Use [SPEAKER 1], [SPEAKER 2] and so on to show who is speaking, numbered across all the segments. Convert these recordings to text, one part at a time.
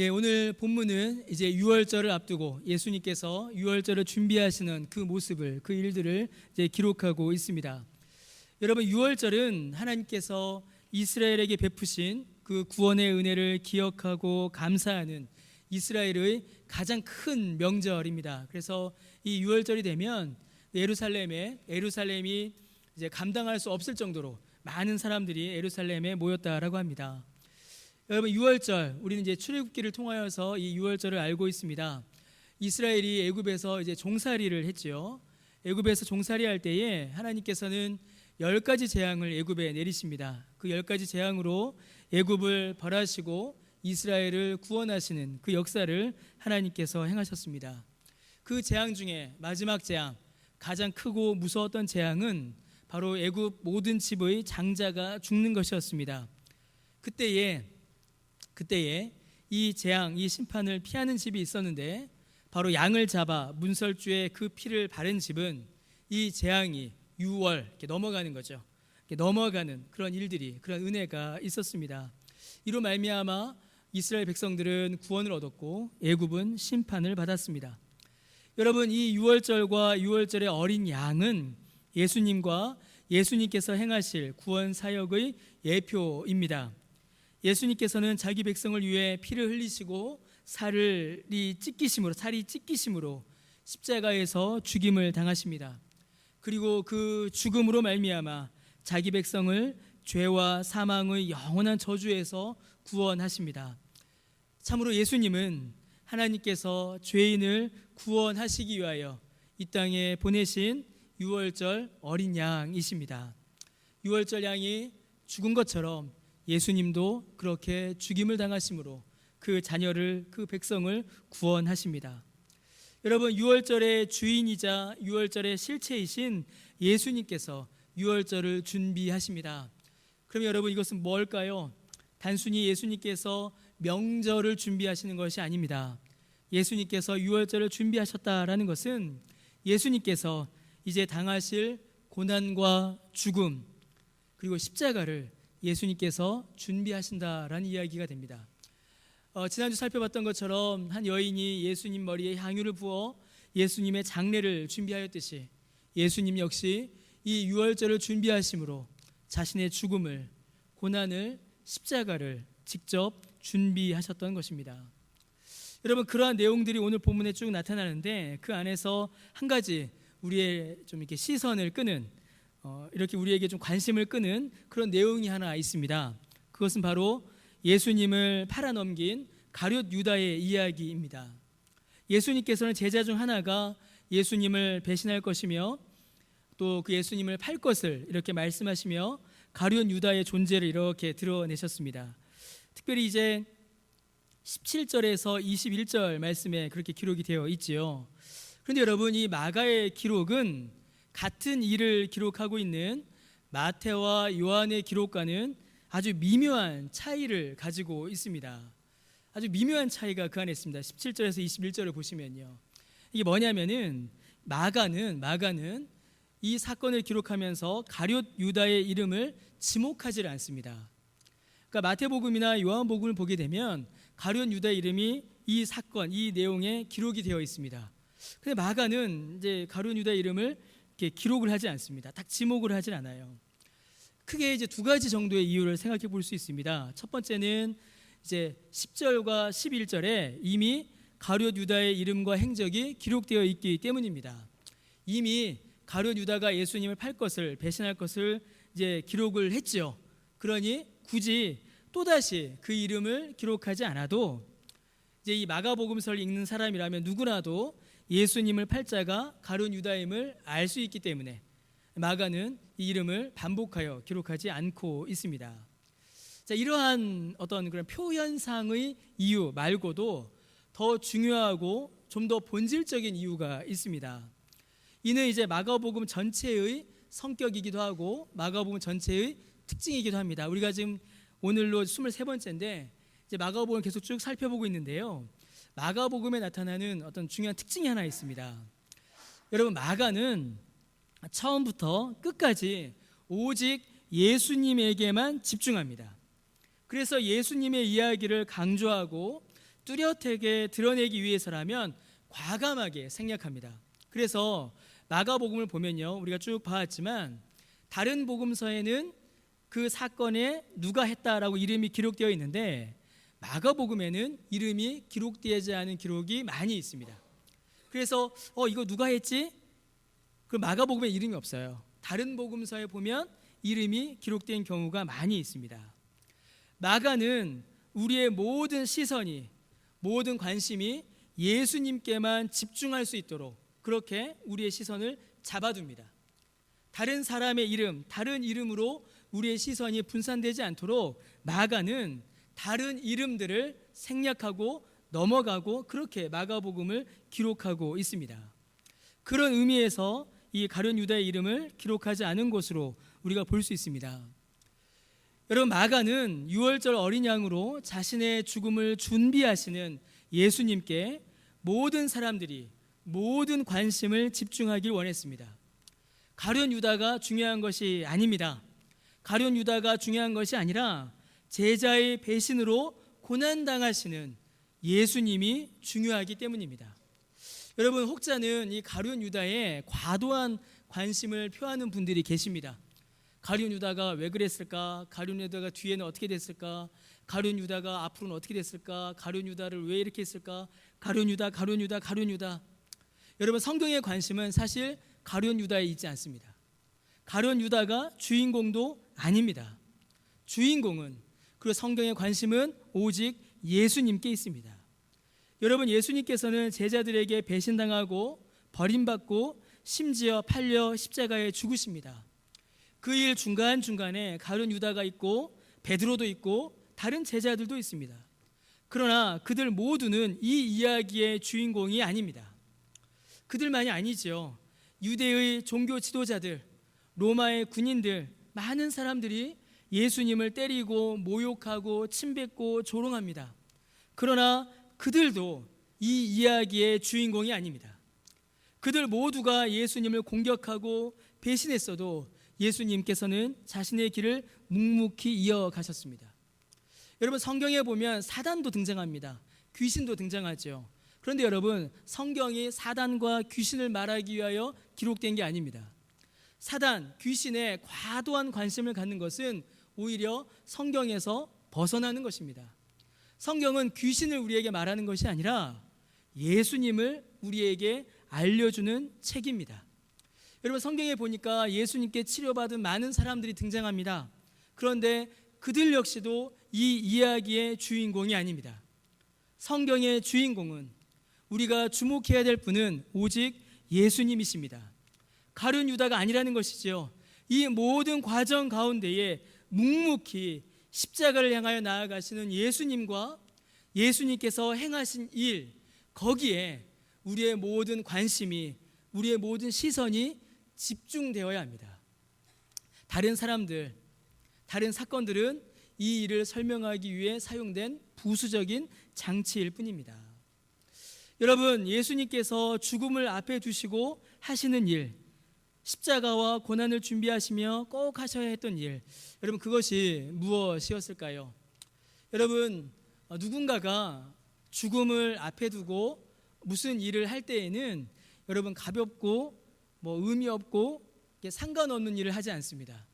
[SPEAKER 1] 오늘 본문은 이제 유월절을 앞두고 예수님께서 유월절을 준비하시는 그 모습을, 그 일들을 이제 기록하고 있습니다. 여러분, 유월절은 하나님께서 이스라엘에게 베푸신 그 구원의 은혜를 기억하고 감사하는 이스라엘의 가장 큰 명절입니다. 그래서 이 유월절이 되면 예루살렘이 이제 감당할 수 없을 정도로 많은 사람들이 예루살렘에 모였다라고 합니다. 여러분, 유월절, 우리는 이제 출애굽기를 통하여서 이 유월절을 알고 있습니다. 이스라엘이 애굽에서 이제 종살이를 했지요. 애굽에서 종살이할 때에 하나님께서는 10가지 재앙을 애굽에 내리십니다. 그 10가지 재앙으로 애굽을 벌하시고 이스라엘을 구원하시는 그 역사를 하나님께서 행하셨습니다. 그 재앙 중에 마지막 재앙, 가장 크고 무서웠던 재앙은 바로 애굽 모든 집의 장자가 죽는 것이었습니다. 그때에 이 재앙, 이 심판을 피하는 집이 있었는데, 바로 양을 잡아 문설주에 그 피를 바른 집은 이 재앙이 유월 이렇게 넘어가는 거죠. 이렇게 넘어가는 그런 일들이, 그런 은혜가 있었습니다. 이로 말미암아 이스라엘 백성들은 구원을 얻었고 애굽은 심판을 받았습니다. 여러분, 이 유월절과 유월절의 어린 양은 예수님과 예수님께서 행하실 구원 사역의 예표입니다. 예수님께서는 자기 백성을 위해 피를 흘리시고 살이 찢기심으로 십자가에서 죽임을 당하십니다. 그리고 그 죽음으로 말미암아 자기 백성을 죄와 사망의 영원한 저주에서 구원하십니다. 참으로 예수님은 하나님께서 죄인을 구원하시기 위하여 이 땅에 보내신 유월절 어린 양이십니다. 유월절 양이 죽은 것처럼 예수님도 그렇게 죽임을 당하심으로 그 자녀를, 그 백성을 구원하십니다. 여러분, 유월절의 주인이자 유월절의 실체이신 예수님께서 유월절을 준비하십니다. 그럼 여러분, 이것은 뭘까요? 단순히 예수님께서 명절을 준비하시는 것이 아닙니다. 예수님께서 유월절을 준비하셨다라는 것은 예수님께서 이제 당하실 고난과 죽음, 그리고 십자가를 예수님께서 준비하신다라는 이야기가 됩니다. 지난주 살펴봤던 것처럼 한 여인이 예수님 머리에 향유를 부어 예수님의 장례를 준비하였듯이 예수님 역시 이 유월절을 준비하심으로 자신의 죽음을, 고난을, 십자가를 직접 준비하셨던 것입니다. 여러분, 그러한 내용들이 오늘 본문에 쭉 나타나는데 그 안에서 한 가지 우리의 좀 이렇게 시선을 끄는, 이렇게 우리에게 좀 관심을 끄는 그런 내용이 하나 있습니다. 그것은 바로 예수님을 팔아넘긴 가룟 유다의 이야기입니다. 예수님께서는 제자 중 하나가 예수님을 배신할 것이며 또 그 예수님을 팔 것을 이렇게 말씀하시며 가룟 유다의 존재를 이렇게 드러내셨습니다. 특별히 이제 17절에서 21절 말씀에 그렇게 기록이 되어 있지요. 그런데 여러분, 이 마가의 기록은 같은 일을 기록하고 있는 마태와 요한의 기록과는 아주 미묘한 차이를 가지고 있습니다. 아주 미묘한 차이가 그 안에 있습니다. 17절에서 21절을 보시면요, 이게 뭐냐면은 마가는 이 사건을 기록하면서 가룟 유다의 이름을 지목하지 않습니다. 그러니까 마태복음이나 요한복음을 보게 되면 가룟 유다의 이름이 이 사건, 이 내용에 기록이 되어 있습니다. 근데 마가는 이제 가룟 유다의 이름을 이렇게 기록을 하지 않습니다. 딱 지목을 하진 않아요. 크게 이제 두 가지 정도의 이유를 생각해 볼 수 있습니다. 첫 번째는 이제 10절과 11절에 이미 가룟 유다의 이름과 행적이 기록되어 있기 때문입니다. 이미 가룟 유다가 예수님을 팔 것을, 배신할 것을 이제 기록을 했죠. 그러니 굳이 또다시 그 이름을 기록하지 않아도 이제 이 마가복음서를 읽는 사람이라면 누구나도 예수님을 팔 자가 가룟 유다임을 알 수 있기 때문에 마가는 이 이름을 반복하여 기록하지 않고 있습니다. 자, 이러한 어떤 그런 표현상의 이유 말고도 더 중요하고 좀 더 본질적인 이유가 있습니다. 이는 이제 마가복음 전체의 성격이기도 하고 마가복음 전체의 특징이기도 합니다. 우리가 지금 오늘로 23번째인데 이제 마가복음을 계속 쭉 살펴보고 있는데요, 마가복음에 나타나는 어떤 중요한 특징이 하나 있습니다. 여러분, 마가는 처음부터 끝까지 오직 예수님에게만 집중합니다. 그래서 예수님의 이야기를 강조하고 뚜렷하게 드러내기 위해서라면 과감하게 생략합니다. 그래서 마가복음을 보면요, 우리가 쭉 봐왔지만 다른 복음서에는 그 사건에 누가 했다라고 이름이 기록되어 있는데 마가복음에는 이름이 기록되지 않은 기록이 많이 있습니다. 그래서 이거 누가 했지? 그 마가복음에 이름이 없어요. 다른 복음서에 보면 이름이 기록된 경우가 많이 있습니다. 마가는 우리의 모든 시선이, 모든 관심이 예수님께만 집중할 수 있도록 그렇게 우리의 시선을 잡아둡니다. 다른 사람의 이름, 다른 이름으로 우리의 시선이 분산되지 않도록 마가는 다른 이름들을 생략하고 넘어가고 그렇게 마가복음을 기록하고 있습니다. 그런 의미에서 이 가룟 유다의 이름을 기록하지 않은 것으로 우리가 볼 수 있습니다. 여러분, 마가는 유월절 어린 양으로 자신의 죽음을 준비하시는 예수님께 모든 사람들이 모든 관심을 집중하길 원했습니다. 가룟 유다가 중요한 것이 아닙니다. 가룟 유다가 중요한 것이 아니라 제자의 배신으로 고난당하시는 예수님이 중요하기 때문입니다. 여러분, 혹자는 이 가룟 유다에 과도한 관심을 표하는 분들이 계십니다. 가룟 유다가 왜 그랬을까? 가룟 유다가 뒤에는 어떻게 됐을까? 가룟 유다가 앞으로는 어떻게 됐을까? 가룟 유다를 왜 이렇게 했을까? 가룟 유다, 가룟 유다, 가룟 유다. 여러분, 성경의 관심은 사실 가룟 유다에 있지 않습니다. 가룟 유다가 주인공도 아닙니다. 주인공은, 그리고 성경의 관심은 오직 예수님께 있습니다. 여러분, 예수님께서는 제자들에게 배신당하고 버림받고 심지어 팔려 십자가에 죽으십니다. 그 일 중간중간에 가룟 유다가 있고 베드로도 있고 다른 제자들도 있습니다. 그러나 그들 모두는 이 이야기의 주인공이 아닙니다. 그들만이 아니죠. 유대의 종교 지도자들, 로마의 군인들, 많은 사람들이 예수님을 때리고 모욕하고 침뱉고 조롱합니다. 그러나 그들도 이 이야기의 주인공이 아닙니다. 그들 모두가 예수님을 공격하고 배신했어도 예수님께서는 자신의 길을 묵묵히 이어가셨습니다. 여러분, 성경에 보면 사단도 등장합니다. 귀신도 등장하죠. 그런데 여러분, 성경이 사단과 귀신을 말하기 위하여 기록된 게 아닙니다. 사단, 귀신에 과도한 관심을 갖는 것은 오히려 성경에서 벗어나는 것입니다. 성경은 귀신을 우리에게 말하는 것이 아니라 예수님을 우리에게 알려주는 책입니다. 여러분, 성경에 보니까 예수님께 치료받은 많은 사람들이 등장합니다. 그런데 그들 역시도 이 이야기의 주인공이 아닙니다. 성경의 주인공은, 우리가 주목해야 될 분은 오직 예수님이십니다. 가룟 유다가 아니라는 것이죠. 이 모든 과정 가운데에 묵묵히 십자가를 향하여 나아가시는 예수님과 예수님께서 행하신 일, 거기에 우리의 모든 관심이, 우리의 모든 시선이 집중되어야 합니다. 다른 사람들, 다른 사건들은 이 일을 설명하기 위해 사용된 부수적인 장치일 뿐입니다. 여러분, 예수님께서 죽음을 앞에 두시고 하시는 일, 십자가와 고난을 준비하시며 꼭 하셔야 했던 일, 여러분, 그것이 무엇이었을까요? 여러분, 누군가가 죽음을 앞에 두고 무슨 일을 할 때에는 여러분, 가볍고 의미 없고 상관없는 일을 하지 않습니다.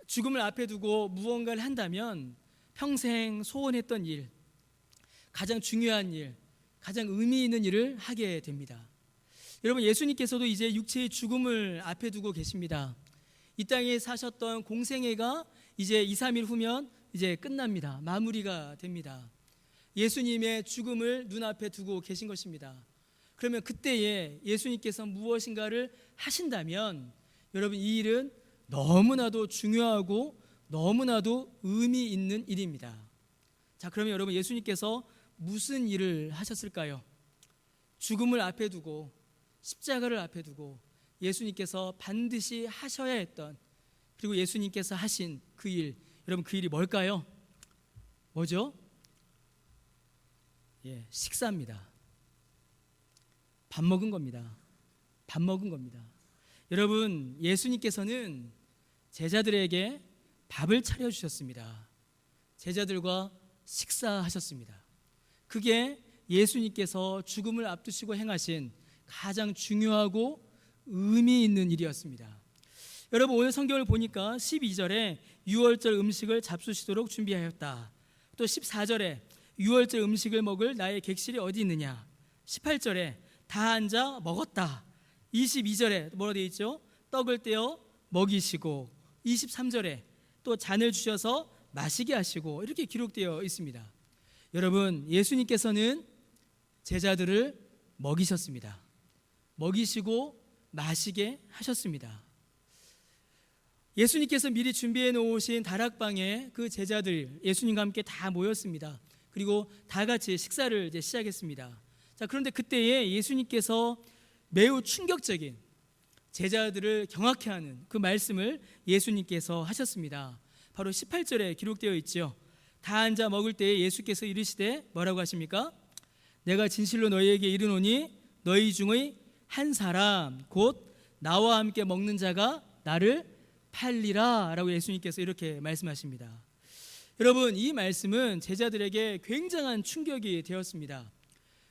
[SPEAKER 1] 죽음을 앞에 두고 무언가를 한다면 평생 소원했던 일, 가장 중요한 일, 가장 의미 있는 일을 하게 됩니다. 여러분, 예수님께서도 이제 육체의 죽음을 앞에 두고 계십니다. 이 땅에 사셨던 공생애가 이제 2, 3일 후면 이제 끝납니다. 마무리가 됩니다. 예수님의 죽음을 눈앞에 두고 계신 것입니다. 그러면 그때에 예수님께서 무엇인가를 하신다면 여러분, 이 일은 너무나도 중요하고 너무나도 의미 있는 일입니다. 자, 그러면 여러분, 예수님께서 무슨 일을 하셨을까요? 죽음을 앞에 두고 십자가를 앞에 두고 예수님께서 반드시 하셔야 했던, 그리고 예수님께서 하신 그 일, 여러분, 그 일이 뭘까요? 뭐죠? 식사입니다. 밥 먹은 겁니다. 밥 먹은 겁니다. 여러분, 예수님께서는 제자들에게 밥을 차려주셨습니다. 제자들과 식사하셨습니다. 그게 예수님께서 죽음을 앞두시고 행하신 가장 중요하고 의미 있는 일이었습니다. 여러분, 오늘 성경을 보니까 12절에 유월절 음식을 잡수시도록 준비하였다. 또 14절에 유월절 음식을 먹을 나의 객실이 어디 있느냐. 18절에 다 앉아 먹었다. 22절에 뭐라 되어 있죠? 떡을 떼어 먹이시고, 23절에 또 잔을 주셔서 마시게 하시고, 이렇게 기록되어 있습니다. 여러분, 예수님께서는 제자들을 먹이셨습니다. 먹이시고 마시게 하셨습니다. 예수님께서 미리 준비해 놓으신 다락방에 그 제자들 예수님과 함께 다 모였습니다. 그리고 다 같이 식사를 이제 시작했습니다. 자, 그런데 그때에 예수님께서 매우 충격적인, 제자들을 경악해 하는 그 말씀을 예수님께서 하셨습니다. 바로 18절에 기록되어 있죠. 다 앉아 먹을 때에 예수께서 이르시되 뭐라고 하십니까? 내가 진실로 너희에게 이르노니 너희 중의 한 사람 곧 나와 함께 먹는 자가 나를 팔리라 라고 예수님께서 이렇게 말씀하십니다. 여러분, 이 말씀은 제자들에게 굉장한 충격이 되었습니다.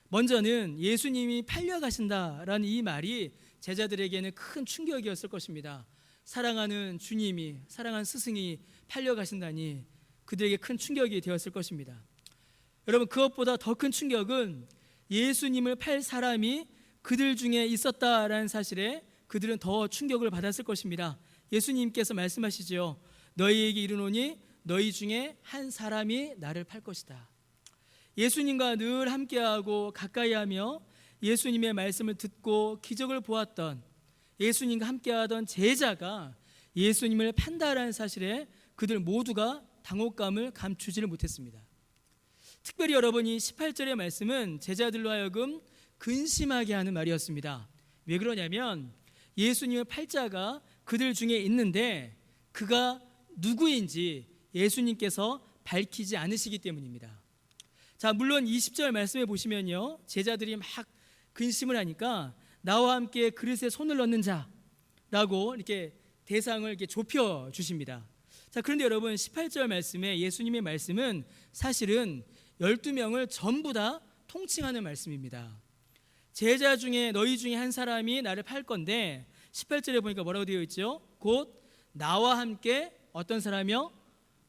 [SPEAKER 1] 먼저는 예수님이 팔려가신다라는 이 말이 제자들에게는 큰 충격이었을 것입니다. 사랑하는 주님이, 사랑하는 스승이 팔려가신다니 그들에게 큰 충격이 되었을 것입니다. 여러분, 그것보다 더 큰 충격은 예수님을 팔 사람이 그들 중에 있었다라는 사실에 그들은 더 충격을 받았을 것입니다. 예수님께서 말씀하시죠. 너희에게 이르노니 너희 중에 한 사람이 나를 팔 것이다. 예수님과 늘 함께하고 가까이하며 예수님의 말씀을 듣고 기적을 보았던, 예수님과 함께하던 제자가 예수님을 판다라는 사실에 그들 모두가 당혹감을 감추지를 못했습니다. 특별히 여러분이 18절의 말씀은 제자들로 하여금 근심하게 하는 말이었습니다. 왜 그러냐면 예수님의 팔자가 그들 중에 있는데 그가 누구인지 예수님께서 밝히지 않으시기 때문입니다. 자, 물론 20절 말씀에 보시면요, 제자들이 막 근심을 하니까 나와 함께 그릇에 손을 넣는 자라고 이렇게 대상을 이렇게 좁혀 주십니다. 자, 그런데 여러분, 18절 말씀에 예수님의 말씀은 사실은 12명을 전부 다 통칭하는 말씀입니다. 제자 중에 너희 중에 한 사람이 나를 팔 건데 18절에 보니까 뭐라고 되어 있죠? 곧 나와 함께 어떤 사람이요?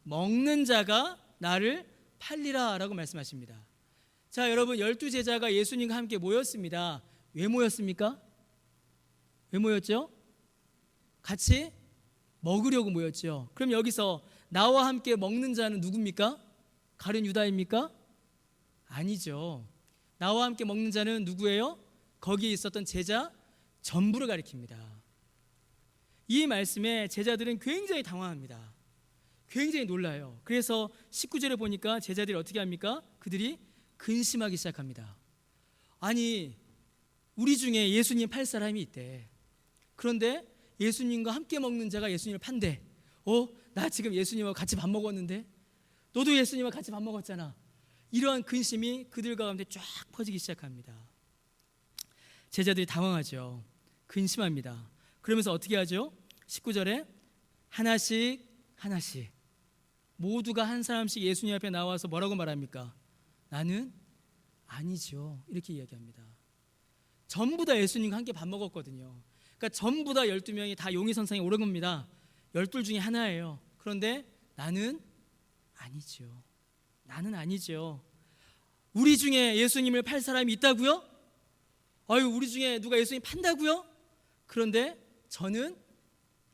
[SPEAKER 1] 먹는 자가 나를 팔리라 라고 말씀하십니다. 자, 여러분, 12제자가 예수님과 함께 모였습니다. 왜 모였습니까? 왜 모였죠? 같이 먹으려고 모였죠. 그럼 여기서 나와 함께 먹는 자는 누굽니까? 가룟 유다입니까? 아니죠. 나와 함께 먹는 자는 누구예요? 거기에 있었던 제자 전부를 가리킵니다. 이 말씀에 제자들은 굉장히 당황합니다. 굉장히 놀라요. 그래서 19절에 보니까 제자들이 어떻게 합니까? 그들이 근심하기 시작합니다. 아니, 우리 중에 예수님 팔 사람이 있대. 그런데 예수님과 함께 먹는 자가 예수님을 판대. 나 지금 예수님하고 같이 밥 먹었는데 너도 예수님과 같이 밥 먹었잖아. 이러한 근심이 그들 가운데 쫙 퍼지기 시작합니다. 제자들이 당황하죠. 근심합니다. 그러면서 어떻게 하죠? 19절에 하나씩 모두가 한 사람씩 예수님 앞에 나와서 뭐라고 말합니까? 나는 아니죠. 이렇게 이야기합니다. 전부 다 예수님과 함께 밥 먹었거든요. 그러니까 전부 다 12명이 다 용의선상에 오른 겁니다. 12 중에 하나예요. 그런데 나는 아니죠. 나는 아니죠. 우리 중에 예수님을 팔 사람이 있다고요? 아유, 우리 중에 누가 예수님 판다고요? 그런데 저는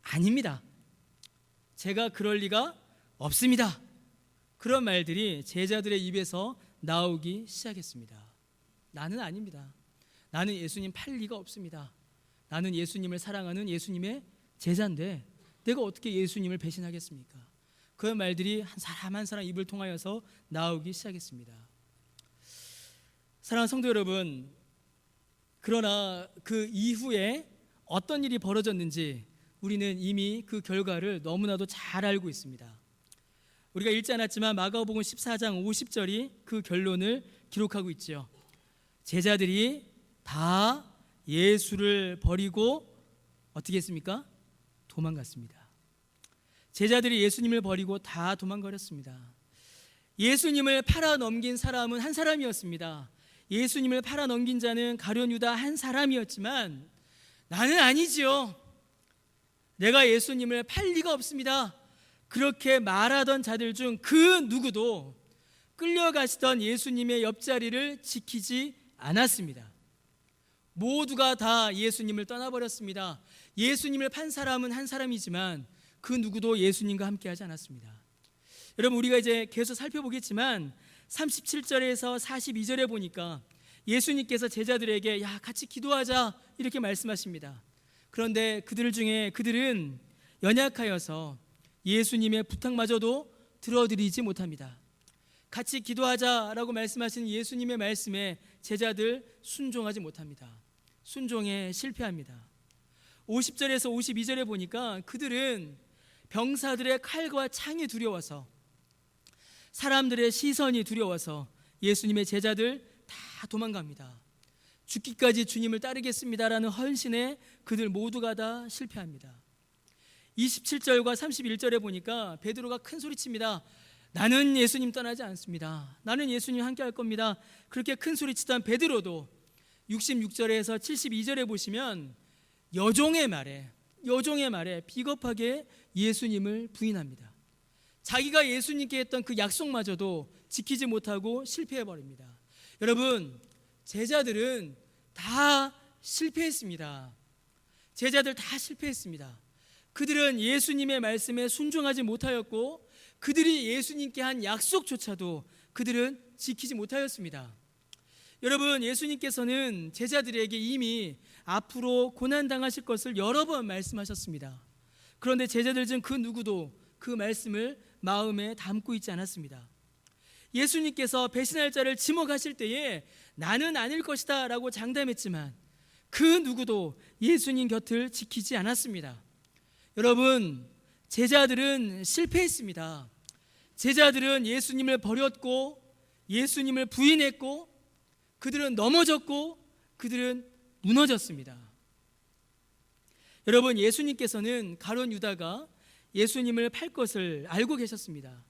[SPEAKER 1] 아닙니다. 제가 그럴 리가 없습니다. 그런 말들이 제자들의 입에서 나오기 시작했습니다. 나는 아닙니다. 나는 예수님 팔 리가 없습니다. 나는 예수님을 사랑하는 예수님의 제자인데 내가 어떻게 예수님을 배신하겠습니까? 그런 말들이 한 사람 한 사람 입을 통하여서 나오기 시작했습니다. 사랑하는 성도 여러분, 그러나 그 이후에 어떤 일이 벌어졌는지 우리는 이미 그 결과를 너무나도 잘 알고 있습니다. 우리가 읽지 않았지만 마가복음 14장 50절이 그 결론을 기록하고 있죠. 제자들이 다 예수를 버리고 어떻게 했습니까? 도망갔습니다. 제자들이 예수님을 버리고 다 도망가렸습니다. 예수님을 팔아 넘긴 사람은 한 사람이었습니다. 예수님을 팔아 넘긴 자는 가룟 유다 한 사람이었지만 나는 아니지요. 내가 예수님을 팔 리가 없습니다. 그렇게 말하던 자들 중 그 누구도 끌려가시던 예수님의 옆자리를 지키지 않았습니다. 모두가 다 예수님을 떠나버렸습니다. 예수님을 판 사람은 한 사람이지만 그 누구도 예수님과 함께하지 않았습니다. 여러분, 우리가 이제 계속 살펴보겠지만 37절에서 42절에 보니까 예수님께서 제자들에게 야, 같이 기도하자 이렇게 말씀하십니다. 그런데 그들 중에 그들은 연약하여서 예수님의 부탁마저도 들어드리지 못합니다. 같이 기도하자라고 말씀하신 예수님의 말씀에 제자들 순종하지 못합니다. 순종에 실패합니다. 50절에서 52절에 보니까 그들은 병사들의 칼과 창이 두려워서, 사람들의 시선이 두려워서 예수님의 제자들 다 도망갑니다. 죽기까지 주님을 따르겠습니다라는 헌신에 그들 모두가 다 실패합니다. 27절과 31절에 보니까 베드로가 큰 소리칩니다. 나는 예수님 떠나지 않습니다. 나는 예수님 함께 할 겁니다. 그렇게 큰 소리치던 베드로도 66절에서 72절에 보시면 여종의 말에 비겁하게 예수님을 부인합니다. 자기가 예수님께 했던 그 약속마저도 지키지 못하고 실패해버립니다. 여러분, 제자들은 다 실패했습니다. 제자들 다 실패했습니다. 그들은 예수님의 말씀에 순종하지 못하였고 그들이 예수님께 한 약속조차도 그들은 지키지 못하였습니다. 여러분, 예수님께서는 제자들에게 이미 앞으로 고난당하실 것을 여러 번 말씀하셨습니다. 그런데 제자들 중 그 누구도 그 말씀을 마음에 담고 있지 않았습니다. 예수님께서 배신할 자를 지목하실 때에 나는 아닐 것이다 라고 장담했지만 그 누구도 예수님 곁을 지키지 않았습니다. 여러분, 제자들은 실패했습니다. 제자들은 예수님을 버렸고 예수님을 부인했고 그들은 넘어졌고 그들은 무너졌습니다. 여러분, 예수님께서는 가룟 유다가 예수님을 팔 것을 알고 계셨습니다.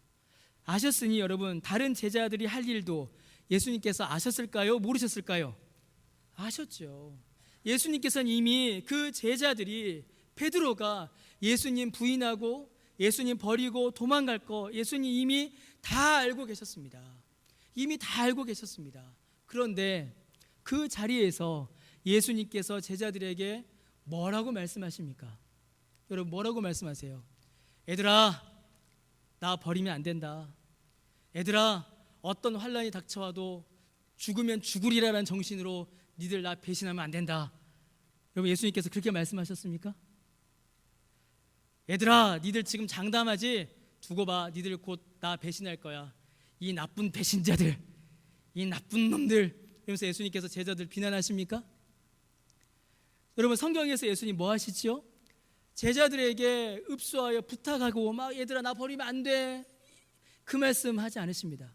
[SPEAKER 1] 아셨으니 여러분, 다른 제자들이 할 일도 예수님께서 아셨을까요? 모르셨을까요? 아셨죠. 예수님께서는 이미 그 제자들이, 베드로가 예수님 부인하고 예수님 버리고 도망갈 거 예수님 이미 다 알고 계셨습니다. 이미 다 알고 계셨습니다. 그런데 그 자리에서 예수님께서 제자들에게 뭐라고 말씀하십니까? 여러분, 뭐라고 말씀하세요? 얘들아, 나 버리면 안 된다. 얘들아, 어떤 환난이 닥쳐와도 죽으면 죽으리라는 정신으로 니들 나 배신하면 안 된다. 여러분, 예수님께서 그렇게 말씀하셨습니까? 얘들아, 니들 지금 장담하지? 두고 봐, 니들 곧 나 배신할 거야. 이 나쁜 배신자들, 이 나쁜 놈들. 이러면서 예수님께서 제자들 비난하십니까? 여러분, 성경에서 예수님 뭐 하시지요? 제자들에게 읍수하여 부탁하고 막 얘들아 나 버리면 안 돼, 그 말씀 하지 않으십니다.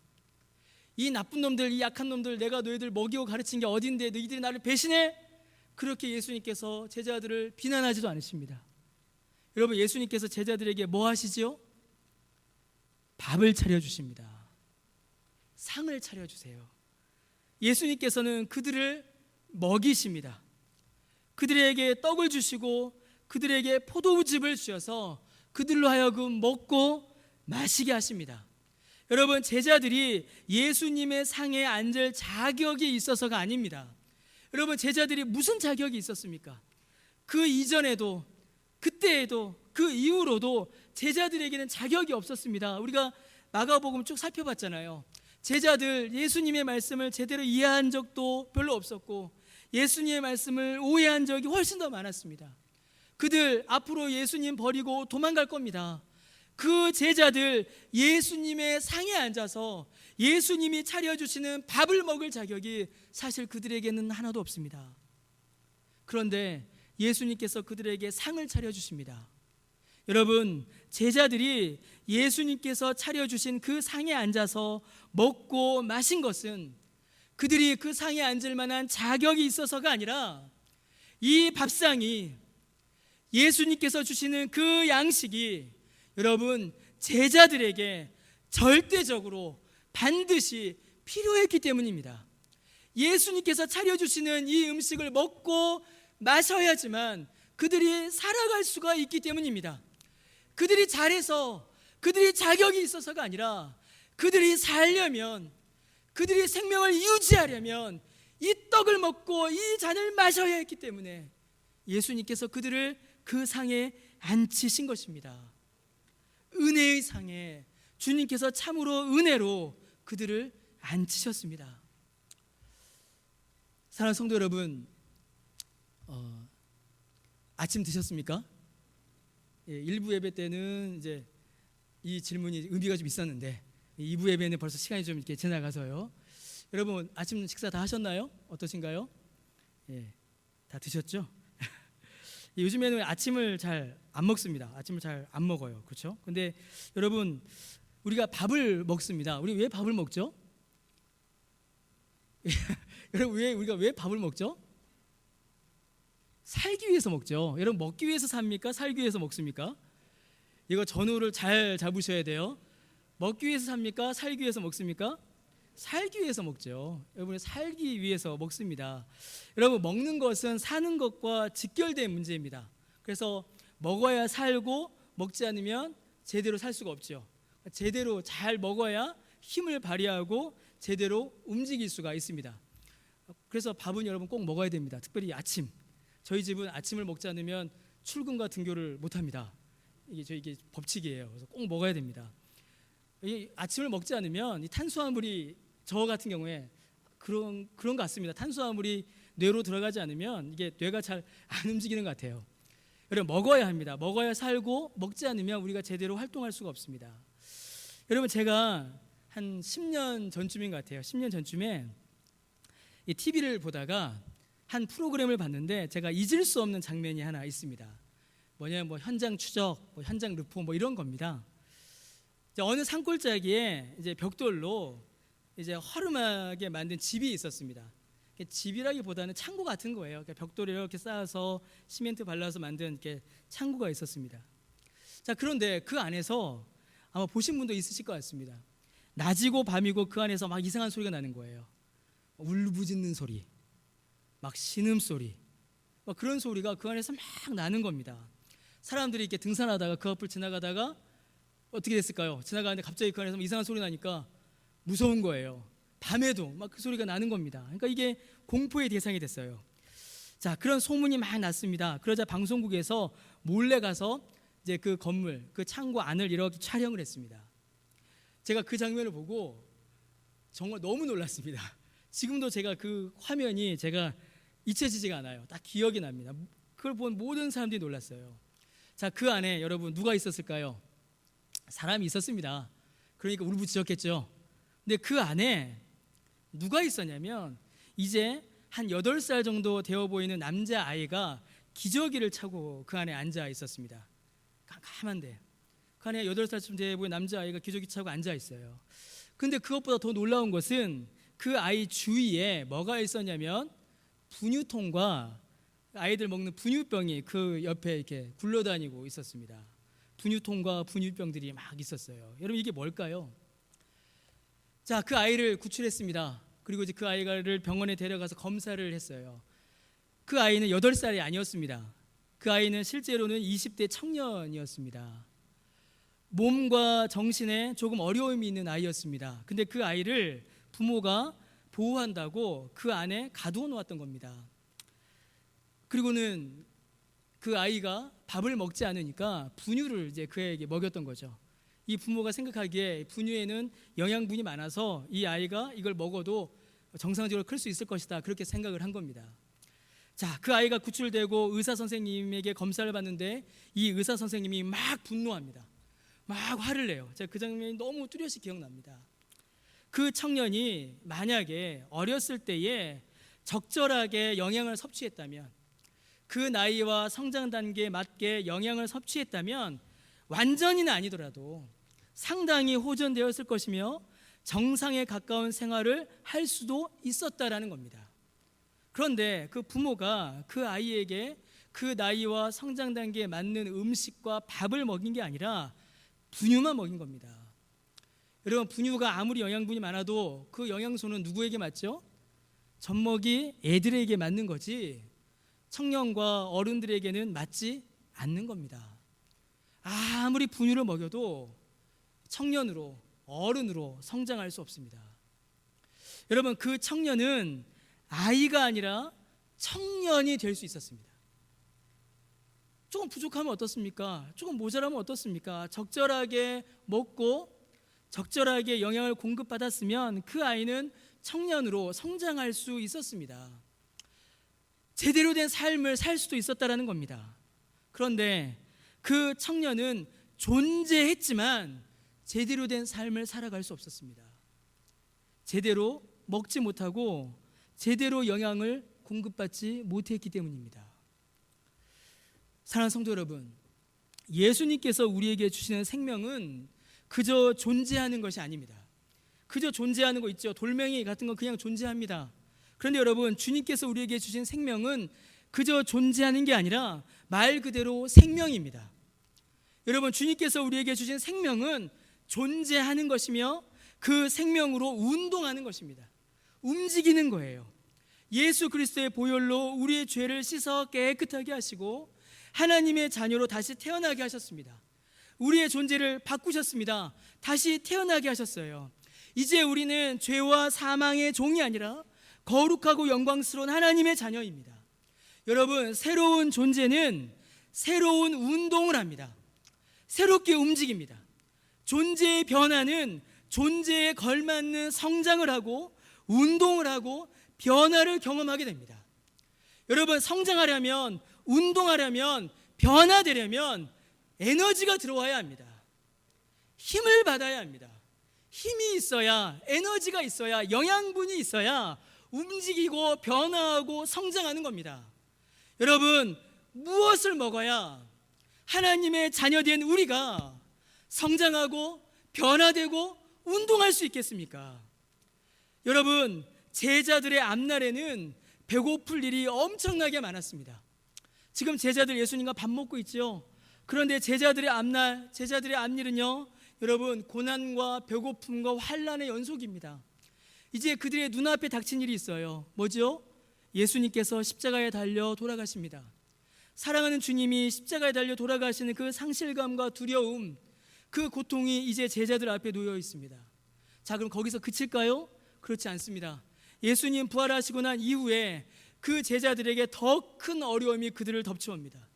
[SPEAKER 1] 이 나쁜 놈들, 이 약한 놈들, 내가 너희들 먹이고 가르친 게 어딘데 너희들이 나를 배신해? 그렇게 예수님께서 제자들을 비난하지도 않으십니다. 여러분, 예수님께서 제자들에게 뭐 하시지요? 밥을 차려주십니다. 상을 차려주세요. 예수님께서는 그들을 먹이십니다. 그들에게 떡을 주시고 그들에게 포도즙을 주셔서 그들로 하여금 먹고 마시게 하십니다. 여러분, 제자들이 예수님의 상에 앉을 자격이 있어서가 아닙니다. 여러분, 제자들이 무슨 자격이 있었습니까? 그 이전에도, 그때에도, 그 이후로도 제자들에게는 자격이 없었습니다. 우리가 마가복음 쭉 살펴봤잖아요. 제자들 예수님의 말씀을 제대로 이해한 적도 별로 없었고 예수님의 말씀을 오해한 적이 훨씬 더 많았습니다. 그들 앞으로 예수님 버리고 도망갈 겁니다. 그 제자들 예수님의 상에 앉아서 예수님이 차려주시는 밥을 먹을 자격이 사실 그들에게는 하나도 없습니다. 그런데 예수님께서 그들에게 상을 차려주십니다. 여러분, 제자들이 예수님께서 차려주신 그 상에 앉아서 먹고 마신 것은 그들이 그 상에 앉을 만한 자격이 있어서가 아니라 이 밥상이, 예수님께서 주시는 그 양식이 여러분 제자들에게 절대적으로 반드시 필요했기 때문입니다. 예수님께서 차려주시는 이 음식을 먹고 마셔야지만 그들이 살아갈 수가 있기 때문입니다. 그들이 잘해서, 그들이 자격이 있어서가 아니라 그들이 살려면, 그들이 생명을 유지하려면 이 떡을 먹고 이 잔을 마셔야 했기 때문에 예수님께서 그들을 그 상에 앉히신 것입니다. 은혜의 상에 주님께서 참으로 은혜로 그들을 앉히셨습니다. 사랑하는 성도 여러분, 아침 드셨습니까? 예, 1부 예배 때는 이제 이 질문이 의미가 좀 있었는데 2부 예배는 벌써 시간이 좀 이렇게 지나가서요. 여러분 아침 식사 다 하셨나요? 어떠신가요? 예, 다 드셨죠? 요즘에는 아침을 잘 안 먹습니다. 아침을 잘 안 먹어요. 그렇죠? 근데 여러분, 우리가 밥을 먹습니다. 우리 왜 밥을 먹죠? 여러분, 우리가 왜 밥을 먹죠? 살기 위해서 먹죠. 여러분, 먹기 위해서 삽니까? 살기 위해서 먹습니까? 이거 전후를 잘 잡으셔야 돼요. 먹기 위해서 삽니까? 살기 위해서 먹습니까? 살기 위해서 먹죠. 여러분, 살기 위해서 먹습니다. 여러분, 먹는 것은 사는 것과 직결된 문제입니다. 그래서 먹어야 살고, 먹지 않으면 제대로 살 수가 없죠. 제대로 잘 먹어야 힘을 발휘하고 제대로 움직일 수가 있습니다. 그래서 밥은 여러분 꼭 먹어야 됩니다. 특별히 아침. 저희 집은 아침을 먹지 않으면 출근과 등교를 못합니다. 이게 법칙이에요. 그래서 꼭 먹어야 됩니다. 이 아침을 먹지 않으면 이 탄수화물이, 저 같은 경우에 그런 것 같습니다. 탄수화물이 뇌로 들어가지 않으면 이게 뇌가 잘 안 움직이는 것 같아요. 여러분, 먹어야 합니다. 먹어야 살고, 먹지 않으면 우리가 제대로 활동할 수가 없습니다. 여러분, 제가 한 10년 전쯤인 것 같아요. 10년 전쯤에 이 TV를 보다가 한 프로그램을 봤는데 제가 잊을 수 없는 장면이 하나 있습니다. 뭐냐면 현장 추적, 현장 르포 이런 겁니다. 이제 어느 산골짜기에 이제 벽돌로 이제 허름하게 만든 집이 있었습니다. 집이라기보다는 창고 같은 거예요. 벽돌을 이렇게 쌓아서 시멘트 발라서 만든 이렇게 창고가 있었습니다. 자, 그런데 그 안에서 아마 보신 분도 있으실 것 같습니다. 낮이고 밤이고 그 안에서 막 이상한 소리가 나는 거예요. 울부짖는 소리, 막 신음소리, 막 그런 소리가 그 안에서 막 나는 겁니다. 사람들이 이렇게 등산하다가 그 앞을 지나가다가 어떻게 됐을까요? 지나가는데 갑자기 그 안에서 이상한 소리 나니까 무서운 거예요. 밤에도 막 그 소리가 나는 겁니다. 그러니까 이게 공포의 대상이 됐어요. 자, 그런 소문이 막 났습니다. 그러자 방송국에서 몰래 가서 이제 그 건물, 그 창고 안을 이렇게 촬영을 했습니다. 제가 그 장면을 보고 정말 너무 놀랐습니다. 지금도 제가 그 화면이 제가 잊혀지지가 않아요. 딱 기억이 납니다. 그걸 본 모든 사람들이 놀랐어요. 자, 그 안에 여러분 누가 있었을까요? 사람이 있었습니다. 그러니까 울부짖었겠죠. 근데 그 안에 누가 있었냐면 이제 한 8살 정도 되어 보이는 남자아이가 기저귀를 차고 그 안에 앉아 있었습니다. 깜깜한데 그 안에 8살쯤 되어 보이는 남자아이가 기저귀 차고 앉아 있어요. 근데 그것보다 더 놀라운 것은 그 아이 주위에 뭐가 있었냐면 분유통과 아이들 먹는 분유병이 그 옆에 이렇게 굴러다니고 있었습니다. 분유통과 분유병들이 막 있었어요. 여러분, 이게 뭘까요? 자, 그 아이를 구출했습니다. 그리고 이제 그 아이를 병원에 데려가서 검사를 했어요. 그 아이는 8살이 아니었습니다. 그 아이는 실제로는 20대 청년이었습니다. 몸과 정신에 조금 어려움이 있는 아이였습니다. 근데 그 아이를 부모가 보호한다고 그 안에 가두어 놓았던 겁니다. 그리고는 그 아이가 밥을 먹지 않으니까 분유를 이제 그에게 먹였던 거죠. 이 부모가 생각하기에 분유에는 영양분이 많아서 이 아이가 이걸 먹어도 정상적으로 클 수 있을 것이다, 그렇게 생각을 한 겁니다. 자, 그 아이가 구출되고 의사 선생님에게 검사를 받는데 이 의사 선생님이 막 분노합니다. 막 화를 내요. 제가 그 장면이 너무 뚜렷이 기억납니다. 그 청년이 만약에 어렸을 때에 적절하게 영양을 섭취했다면, 그 나이와 성장 단계에 맞게 영양을 섭취했다면 완전히는 아니더라도 상당히 호전되었을 것이며 정상에 가까운 생활을 할 수도 있었다라는 겁니다. 그런데 그 부모가 그 아이에게 그 나이와 성장 단계에 맞는 음식과 밥을 먹인 게 아니라 분유만 먹인 겁니다. 여러분, 분유가 아무리 영양분이 많아도 그 영양소는 누구에게 맞죠? 젖먹이 애들에게 맞는 거지 청년과 어른들에게는 맞지 않는 겁니다. 아무리 분유를 먹여도 청년으로, 어른으로 성장할 수 없습니다. 여러분, 그 청년은 아이가 아니라 청년이 될 수 있었습니다. 조금 부족하면 어떻습니까? 조금 모자라면 어떻습니까? 적절하게 먹고 적절하게 영양을 공급받았으면 그 아이는 청년으로 성장할 수 있었습니다. 제대로 된 삶을 살 수도 있었다라는 겁니다. 그런데 그 청년은 존재했지만 제대로 된 삶을 살아갈 수 없었습니다. 제대로 먹지 못하고 제대로 영양을 공급받지 못했기 때문입니다. 사랑하는 성도 여러분, 예수님께서 우리에게 주시는 생명은 그저 존재하는 것이 아닙니다. 그저 존재하는 거 있죠. 돌멩이 같은 건 그냥 존재합니다. 그런데 여러분, 주님께서 우리에게 주신 생명은 그저 존재하는 게 아니라 말 그대로 생명입니다. 여러분, 주님께서 우리에게 주신 생명은 존재하는 것이며 그 생명으로 운동하는 것입니다. 움직이는 거예요. 예수 그리스도의 보혈로 우리의 죄를 씻어 깨끗하게 하시고 하나님의 자녀로 다시 태어나게 하셨습니다. 우리의 존재를 바꾸셨습니다. 다시 태어나게 하셨어요. 이제 우리는 죄와 사망의 종이 아니라 거룩하고 영광스러운 하나님의 자녀입니다. 여러분, 새로운 존재는 새로운 운동을 합니다. 새롭게 움직입니다. 존재의 변화는 존재에 걸맞는 성장을 하고 운동을 하고 변화를 경험하게 됩니다. 여러분, 성장하려면, 운동하려면, 변화되려면 에너지가 들어와야 합니다. 힘을 받아야 합니다. 힘이 있어야, 에너지가 있어야, 영양분이 있어야 움직이고 변화하고 성장하는 겁니다. 여러분, 무엇을 먹어야 하나님의 자녀된 우리가 성장하고 변화되고 운동할 수 있겠습니까? 여러분, 제자들의 앞날에는 배고플 일이 엄청나게 많았습니다. 지금 제자들 예수님과 밥 먹고 있죠. 그런데 제자들의 앞날, 제자들의 앞일은요, 여러분, 고난과 배고픔과 환난의 연속입니다. 이제 그들의 눈앞에 닥친 일이 있어요. 뭐죠? 예수님께서 십자가에 달려 돌아가십니다. 사랑하는 주님이 십자가에 달려 돌아가시는 그 상실감과 두려움, 그 고통이 이제 제자들 앞에 놓여 있습니다. 자, 그럼 거기서 그칠까요? 그렇지 않습니다. 예수님 부활하시고 난 이후에 그 제자들에게 더 큰 어려움이 그들을 덮쳐옵니다.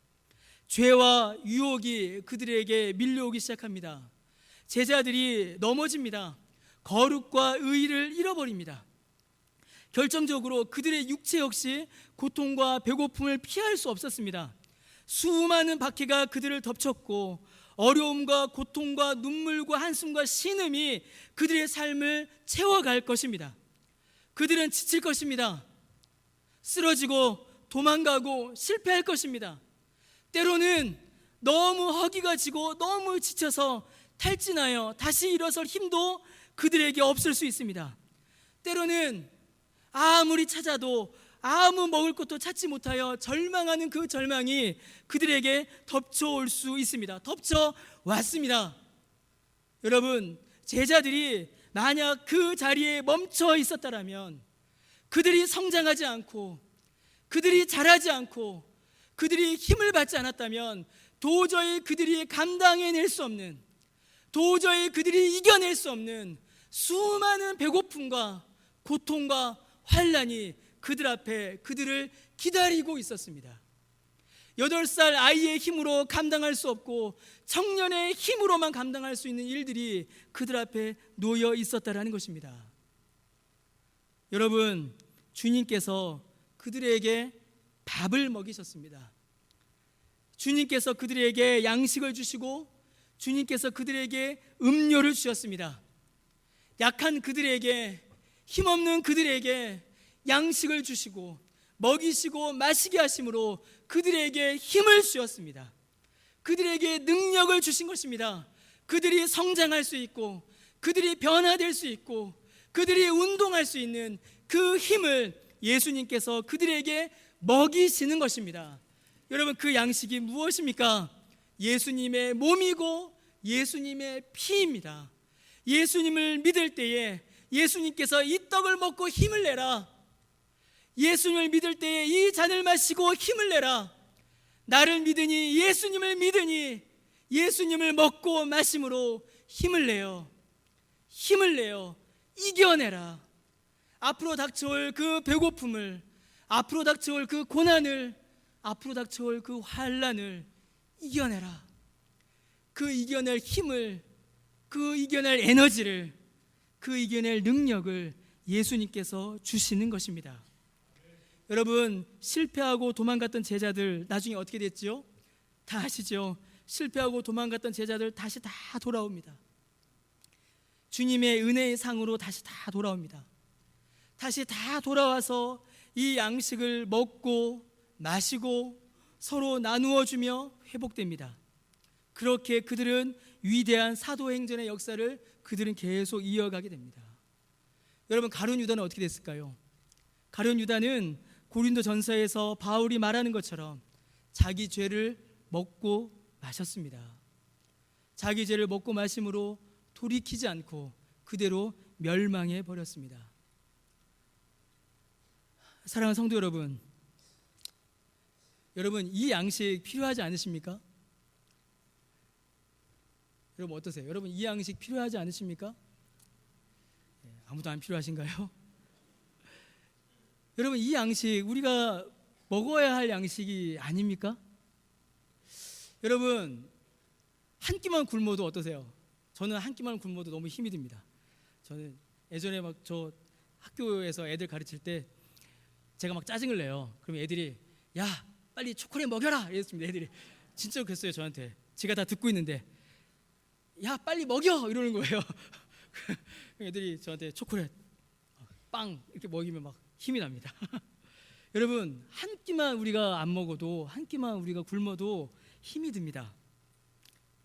[SPEAKER 1] 죄와 유혹이 그들에게 밀려오기 시작합니다. 제자들이 넘어집니다. 거룩과 의의를 잃어버립니다. 결정적으로 그들의 육체 역시 고통과 배고픔을 피할 수 없었습니다. 수많은 박해가 그들을 덮쳤고 어려움과 고통과 눈물과 한숨과 신음이 그들의 삶을 채워갈 것입니다. 그들은 지칠 것입니다. 쓰러지고 도망가고 실패할 것입니다. 때로는 너무 허기가 지고 너무 지쳐서 탈진하여 다시 일어설 힘도 그들에게 없을 수 있습니다. 때로는 아무리 찾아도 아무 먹을 것도 찾지 못하여 절망하는 그 절망이 그들에게 덮쳐올 수 있습니다. 덮쳐왔습니다. 여러분, 제자들이 만약 그 자리에 멈춰 있었다면, 그들이 성장하지 않고 그들이 자라지 않고 그들이 힘을 받지 않았다면 도저히 그들이 감당해낼 수 없는, 도저히 그들이 이겨낼 수 없는 수많은 배고픔과 고통과 환난이 그들 앞에 그들을 기다리고 있었습니다. 8살 아이의 힘으로 감당할 수 없고 청년의 힘으로만 감당할 수 있는 일들이 그들 앞에 놓여 있었다라는 것입니다. 여러분, 주님께서 그들에게 밥을 먹이셨습니다. 주님께서 그들에게 양식을 주시고 주님께서 그들에게 음료를 주셨습니다. 약한 그들에게, 힘없는 그들에게 양식을 주시고 먹이시고 마시게 하심으로 그들에게 힘을 주셨습니다. 그들에게 능력을 주신 것입니다. 그들이 성장할 수 있고 그들이 변화될 수 있고 그들이 운동할 수 있는 그 힘을 예수님께서 그들에게 먹이시는 것입니다. 여러분, 그 양식이 무엇입니까? 예수님의 몸이고 예수님의 피입니다. 예수님을 믿을 때에 예수님께서 이 떡을 먹고 힘을 내라. 예수님을 믿을 때에 이 잔을 마시고 힘을 내라. 나를 믿으니 예수님을 믿으니 예수님을 먹고 마심으로 힘을 내요. 힘을 내요. 이겨내라. 앞으로 닥쳐올 그 배고픔을, 앞으로 닥쳐올 그 고난을, 앞으로 닥쳐올 그 환난을 이겨내라. 그 이겨낼 힘을, 그 이겨낼 에너지를, 그 이겨낼 능력을 예수님께서 주시는 것입니다. 여러분, 실패하고 도망갔던 제자들 나중에 어떻게 됐죠? 다 아시죠? 실패하고 도망갔던 제자들 다시 다 돌아옵니다. 주님의 은혜의 상으로 다시 다 돌아옵니다. 다시 다 돌아와서 이 양식을 먹고 마시고 서로 나누어 주며 회복됩니다. 그렇게 그들은 위대한 사도행전의 역사를 그들은 계속 이어가게 됩니다. 여러분, 가룟 유다는 어떻게 됐을까요? 가룟 유다는 고린도 전서에서 바울이 말하는 것처럼 자기 죄를 먹고 마셨습니다. 자기 죄를 먹고 마심으로 돌이키지 않고 그대로 멸망해 버렸습니다. 사랑하는 성도 여러분, 이 양식 필요하지 않으십니까? 여러분 어떠세요? 여러분 이 양식 필요하지 않으십니까? 아무도 안 필요하신가요? 여러분 이 양식 우리가 먹어야 할 양식이 아닙니까? 여러분 한 끼만 굶어도 어떠세요? 저는 한 끼만 굶어도 너무 힘이 듭니다. 저는 예전에 막 저 학교에서 애들 가르칠 때 제가 막 짜증을 내요. 그럼 애들이 야 빨리 초콜릿 먹여라 이랬습니다. 애들이 진짜 그랬어요. 저한테. 제가 다 듣고 있는데 야 빨리 먹여 이러는 거예요. 애들이 저한테 초콜릿 빵 이렇게 먹이면 막 힘이 납니다. 여러분 한 끼만 우리가 안 먹어도, 한 끼만 우리가 굶어도 힘이 듭니다.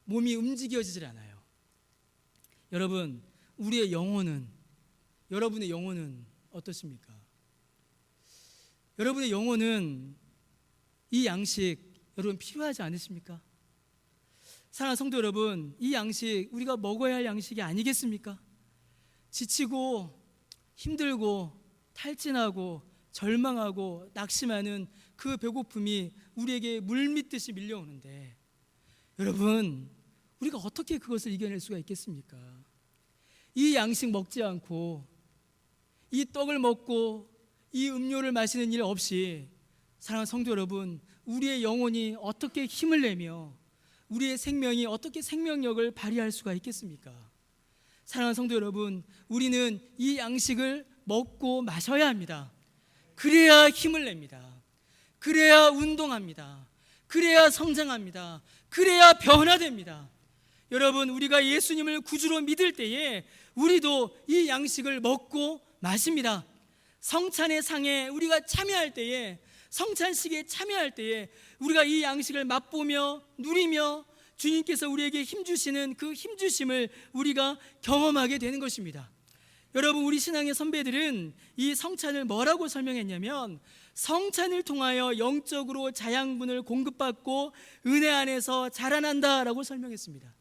[SPEAKER 1] 몸이 움직여지질 않아요. 여러분 우리의 영혼은, 여러분의 영혼은 어떠십니까? 여러분의 영혼은 이 양식 여러분 필요하지 않으십니까? 사랑하는 성도 여러분, 이 양식 우리가 먹어야 할 양식이 아니겠습니까? 지치고 힘들고 탈진하고 절망하고 낙심하는 그 배고픔이 우리에게 물밀듯이 밀려오는데 여러분 우리가 어떻게 그것을 이겨낼 수가 있겠습니까? 이 양식 먹지 않고 이 떡을 먹고 이 음료를 마시는 일 없이 사랑하는 성도 여러분, 우리의 영혼이 어떻게 힘을 내며 우리의 생명이 어떻게 생명력을 발휘할 수가 있겠습니까? 사랑하는 성도 여러분, 우리는 이 양식을 먹고 마셔야 합니다. 그래야 힘을 냅니다. 그래야 운동합니다. 그래야 성장합니다. 그래야 변화됩니다. 여러분 우리가 예수님을 구주로 믿을 때에 우리도 이 양식을 먹고 마십니다. 성찬의 상에 우리가 참여할 때에, 성찬식에 참여할 때에 우리가 이 양식을 맛보며 누리며 주님께서 우리에게 힘주시는 그 힘주심을 우리가 경험하게 되는 것입니다. 여러분 우리 신앙의 선배들은 이 성찬을 뭐라고 설명했냐면 성찬을 통하여 영적으로 자양분을 공급받고 은혜 안에서 자라난다라고 설명했습니다.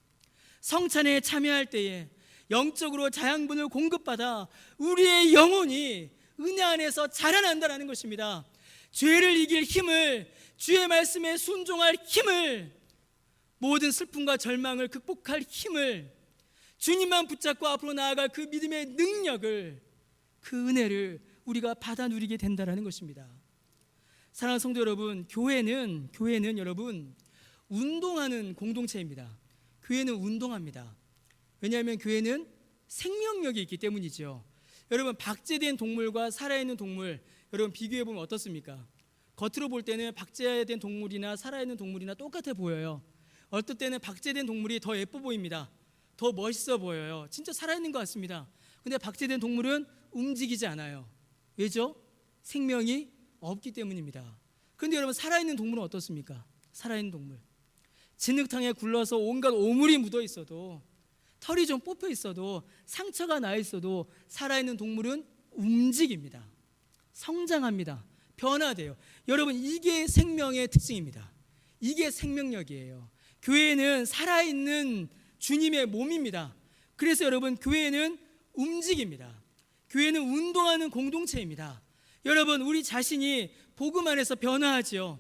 [SPEAKER 1] 성찬에 참여할 때에 영적으로 자양분을 공급받아 우리의 영혼이 은혜 안에서 자라난다라는 것입니다. 죄를 이길 힘을, 주의 말씀에 순종할 힘을, 모든 슬픔과 절망을 극복할 힘을, 주님만 붙잡고 앞으로 나아갈 그 믿음의 능력을, 그 은혜를 우리가 받아 누리게 된다라는 것입니다. 사랑하는 성도 여러분, 교회는 여러분 운동하는 공동체입니다. 교회는 운동합니다. 왜냐하면 교회는 생명력이 있기 때문이죠. 여러분 박제된 동물과 살아있는 동물 여러분 비교해 보면 어떻습니까? 겉으로 볼 때는 박제된 동물이나 살아있는 동물이나 똑같아 보여요. 어떨 때는 박제된 동물이 더 예뻐 보입니다. 더 멋있어 보여요. 진짜 살아있는 것 같습니다. 근데 박제된 동물은 움직이지 않아요. 왜죠? 생명이 없기 때문입니다. 그런데 여러분 살아있는 동물은 어떻습니까? 살아있는 동물 진흙탕에 굴러서 온갖 오물이 묻어 있어도, 털이 좀 뽑혀 있어도, 상처가 나 있어도 살아있는 동물은 움직입니다. 성장합니다. 변화돼요. 여러분 이게 생명의 특징입니다. 이게 생명력이에요. 교회는 살아있는 주님의 몸입니다. 그래서 여러분, 교회는 움직입니다. 교회는 운동하는 공동체입니다. 여러분, 우리 자신이 복음 안에서 변화하지요.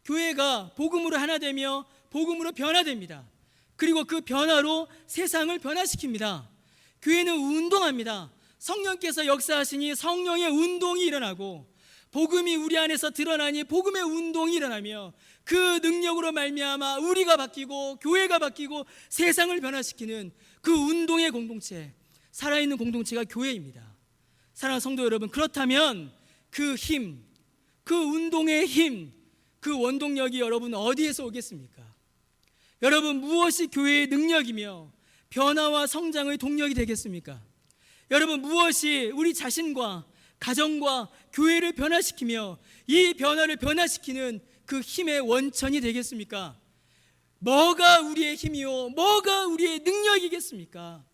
[SPEAKER 1] 교회가 복음으로 하나 되며 복음으로 변화됩니다. 그리고 그 변화로 세상을 변화시킵니다. 교회는 운동합니다. 성령께서 역사하시니 성령의 운동이 일어나고, 복음이 우리 안에서 드러나니 복음의 운동이 일어나며, 그 능력으로 말미암아 우리가 바뀌고 교회가 바뀌고 세상을 변화시키는 그 운동의 공동체, 살아있는 공동체가 교회입니다. 사랑하는 성도 여러분, 그렇다면 그 힘, 그 운동의 힘, 그 원동력이 여러분 어디에서 오겠습니까? 여러분, 무엇이 교회의 능력이며 변화와 성장의 동력이 되겠습니까? 여러분, 무엇이 우리 자신과 가정과 교회를 변화시키며 이 변화를 변화시키는 그 힘의 원천이 되겠습니까? 뭐가 우리의 힘이요, 뭐가 우리의 능력이겠습니까?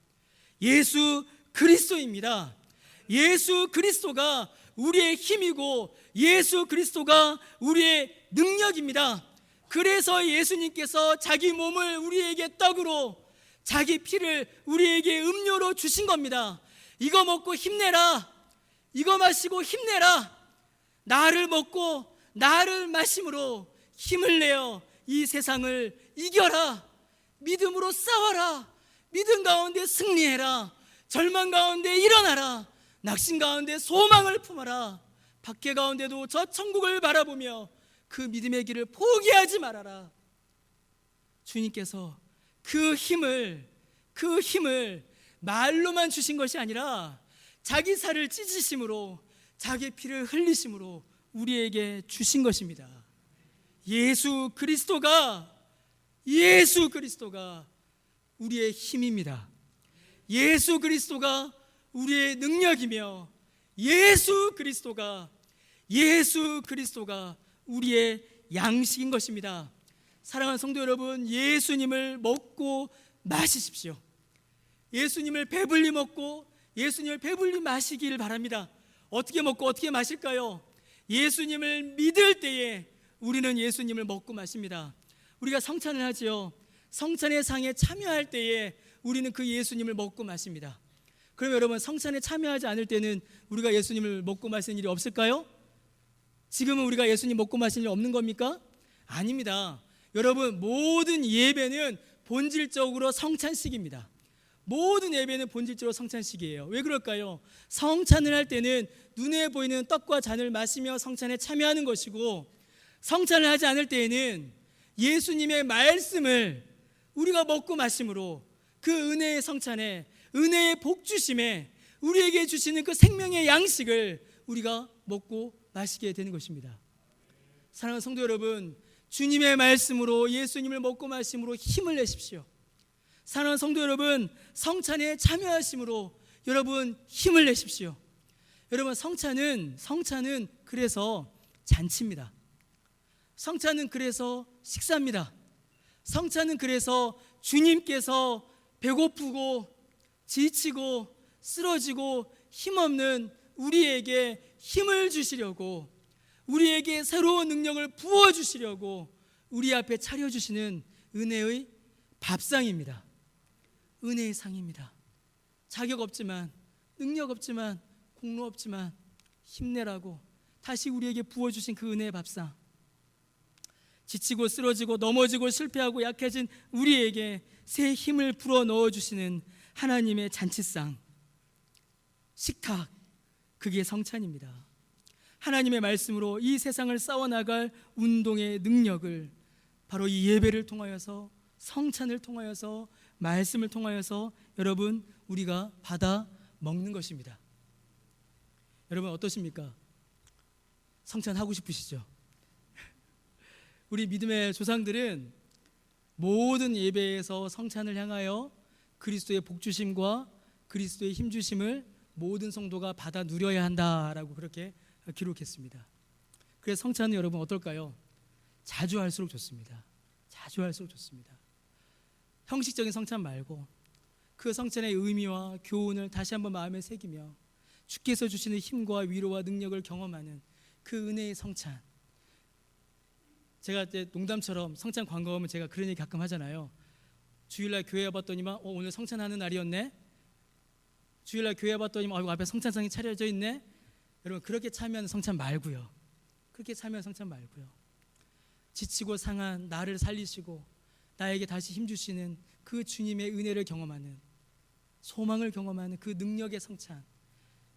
[SPEAKER 1] 예수 그리스도입니다. 예수 그리스도가 우리의 힘이고 예수 그리스도가 우리의 능력입니다. 그래서 예수님께서 자기 몸을 우리에게 떡으로, 자기 피를 우리에게 음료로 주신 겁니다. 이거 먹고 힘내라, 이거 마시고 힘내라, 나를 먹고 나를 마심으로 힘을 내어 이 세상을 이겨라, 믿음으로 싸워라, 믿음 가운데 승리해라, 절망 가운데 일어나라, 낙심 가운데 소망을 품어라, 박해 가운데도 저 천국을 바라보며 그 믿음의 길을 포기하지 말아라. 주님께서 그 힘을 말로만 주신 것이 아니라 자기 살을 찢으심으로, 자기 피를 흘리심으로 우리에게 주신 것입니다. 예수 그리스도가 우리의 힘입니다. 예수 그리스도가 우리의 능력이며 예수 그리스도가 우리의 양식인 것입니다. 사랑하는 성도 여러분, 예수님을 먹고 마시십시오. 예수님을 배불리 먹고 예수님을 배불리 마시기를 바랍니다. 어떻게 먹고 어떻게 마실까요? 예수님을 믿을 때에 우리는 예수님을 먹고 마십니다. 우리가 성찬을 하지요. 성찬의 상에 참여할 때에 우리는 그 예수님을 먹고 마십니다. 그럼 여러분, 성찬에 참여하지 않을 때는 우리가 예수님을 먹고 마시는 일이 없을까요? 지금은 우리가 예수님 먹고 마시는 일 없는 겁니까? 아닙니다. 여러분, 모든 예배는 본질적으로 성찬식입니다. 모든 예배는 본질적으로 성찬식이에요. 왜 그럴까요? 성찬을 할 때는 눈에 보이는 떡과 잔을 마시며 성찬에 참여하는 것이고, 성찬을 하지 않을 때에는 예수님의 말씀을 우리가 먹고 마심으로 그 은혜의 성찬에, 은혜의 복주심에 우리에게 주시는 그 생명의 양식을 우리가 먹고 마시게 되는 것입니다. 사랑하는 성도 여러분, 주님의 말씀으로 예수님을 먹고 마심으로 힘을 내십시오. 사랑하는 성도 여러분, 성찬에 참여하심으로 여러분 힘을 내십시오. 여러분, 성찬은 그래서 잔치입니다. 성찬은 그래서 식사입니다. 성찬은 그래서 주님께서 배고프고 지치고 쓰러지고 힘없는 우리에게 힘을 주시려고, 우리에게 새로운 능력을 부어주시려고 우리 앞에 차려주시는 은혜의 밥상입니다. 은혜의 상입니다. 자격 없지만, 능력 없지만, 공로 없지만 힘내라고 다시 우리에게 부어주신 그 은혜의 밥상, 지치고 쓰러지고 넘어지고 실패하고 약해진 우리에게 새 힘을 불어 넣어주시는 하나님의 잔치상, 식탁, 그게 성찬입니다. 하나님의 말씀으로 이 세상을 싸워나갈 운동의 능력을 바로 이 예배를 통하여서, 성찬을 통하여서, 말씀을 통하여서 여러분, 우리가 받아 먹는 것입니다. 여러분, 어떠십니까? 성찬 하고 싶으시죠? 우리 믿음의 조상들은 모든 예배에서 성찬을 향하여 그리스도의 복주심과 그리스도의 힘주심을 모든 성도가 받아 누려야 한다라고 그렇게 기록했습니다. 그래서 성찬은 여러분 어떨까요? 자주 할수록 좋습니다. 자주 할수록 좋습니다. 형식적인 성찬 말고 그 성찬의 의미와 교훈을 다시 한번 마음에 새기며 주께서 주시는 힘과 위로와 능력을 경험하는 그 은혜의 성찬. 제가 이제 농담처럼 성찬 광고하면 제가 그런 얘기 가끔 하잖아요. 주일날 교회 와봤더니만 오늘 성찬하는 날이었네. 주일날 교회 와봤더니만 앞에 성찬상이 차려져 있네. 여러분, 그렇게 참여하는 성찬 말고요. 그렇게 참여하는 성찬 말고요. 지치고 상한 나를 살리시고 나에게 다시 힘주시는 그 주님의 은혜를 경험하는, 소망을 경험하는 그 능력의 성찬,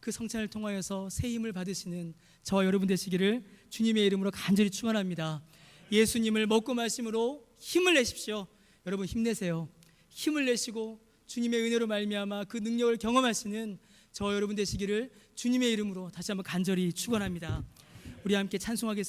[SPEAKER 1] 그 성찬을 통하여서 새 힘을 받으시는 저와 여러분 되시기를 주님의 이름으로 간절히 축원합니다. 예수님을 먹고 마심으로 힘을 내십시오. 여러분, 힘내세요. 힘을 내시고 주님의 은혜로 말미암아 그 능력을 경험하시는 저와 여러분 되시기를 주님의 이름으로 다시 한번 간절히 축원합니다. 우리 함께 찬송하겠습니다.